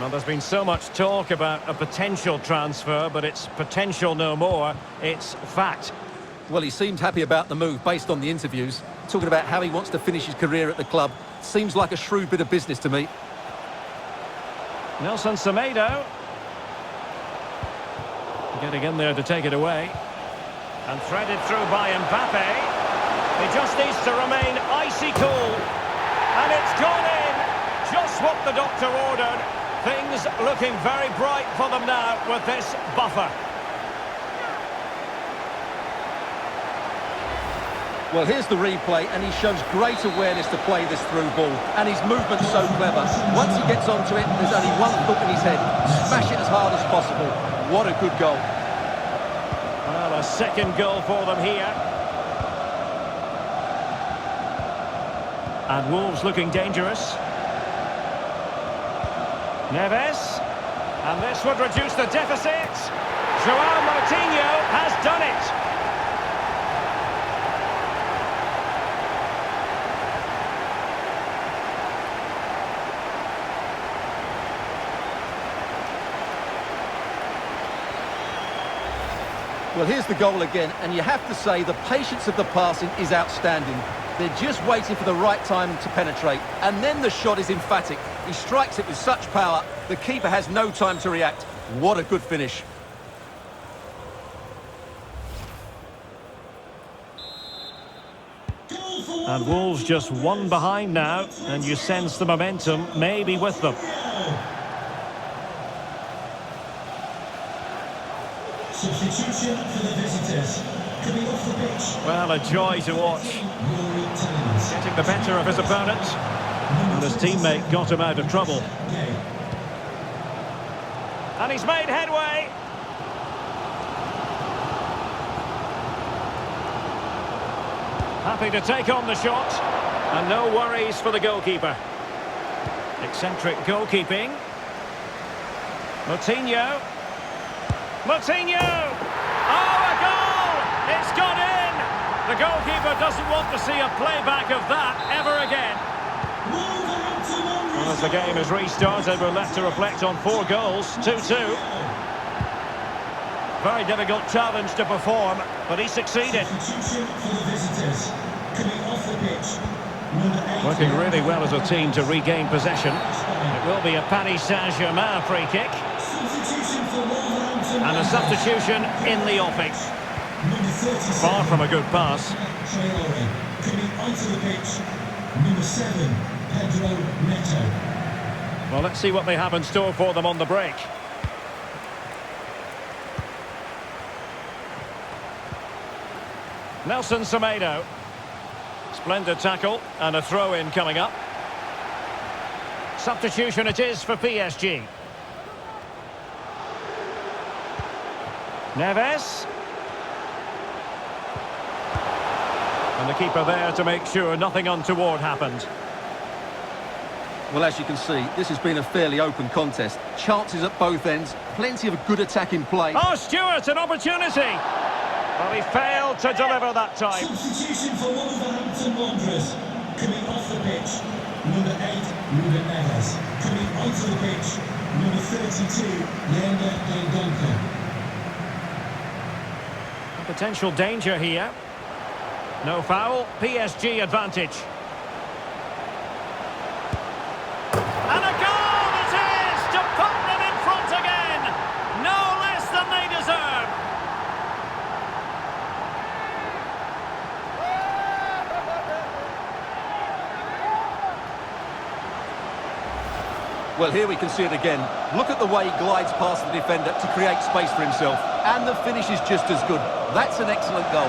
Well, there's been so much talk about a potential transfer, but it's potential no more. It's fact. Well, he seemed happy about the move based on the interviews. Talking about how he wants to finish his career at the club. Seems like a shrewd bit of business to me. Nelson Semedo. Getting in there to take it away. And threaded through by Mbappe. He just needs to remain icy cool. And it's gone in. Just what the doctor ordered. Things looking very bright for them now with this buffer. Well, here's the replay, and he shows great awareness to play this through ball. And his movement's so clever. Once he gets onto it, there's only one thought in his head. Smash it as hard as possible. What a good goal. Well, a second goal for them here. And Wolves looking dangerous. Neves. And this would reduce the deficit. João Moutinho has done it. Well, here's the goal again, and you have to say the patience of the passing is outstanding. They're just waiting for the right time to penetrate, and then the shot is emphatic. He strikes it with such power, the keeper has no time to react. What a good finish. And Wolves just one behind now, and you sense the momentum may be with them. Substitution for the visitors. Coming off the pitch. Well, a joy to watch. Getting the better of his opponent. And his teammate got him out of trouble. And he's made headway. Happy to take on the shot. And no worries for the goalkeeper. Eccentric goalkeeping. Moutinho. Moutinho! Oh, a goal! It's gone in! The goalkeeper doesn't want to see a playback of that ever again. Well, as the game is restarted, we're left to reflect on 4 goals, 2-2. Very difficult challenge to perform, but he succeeded. Substitution for the visitors. Coming off the pitch. Number 8. Working really well as a team to regain possession. It will be a Paris Saint-Germain free kick. Substitution for Wolverhampton. And a substitution in the offing. Number 36. Far from a good pass. Coming onto the pitch. Number 7, Pedro Neto. Well, let's see what they have in store for them on the break. Nelson Semedo. Splendid tackle and a throw-in coming up. Substitution it is for PSG. Neves. And the keeper there to make sure nothing untoward happened. Well, as you can see, this has been a fairly open contest. Chances at both ends, plenty of good attack in play. Oh, Stewart, an opportunity! Well, he failed to deliver that time. Substitution for Wolverhampton Wanderers. Coming off the pitch. Number 8, Ruben Neves. Coming onto the pitch. Number 32, Leander Dendoncker. Potential danger here. No foul, PSG advantage. And a goal it is to put them in front again. No less than they deserve. Well, here we can see it again. Look at the way he glides past the defender to create space for himself. And the finish is just as good. That's an excellent goal.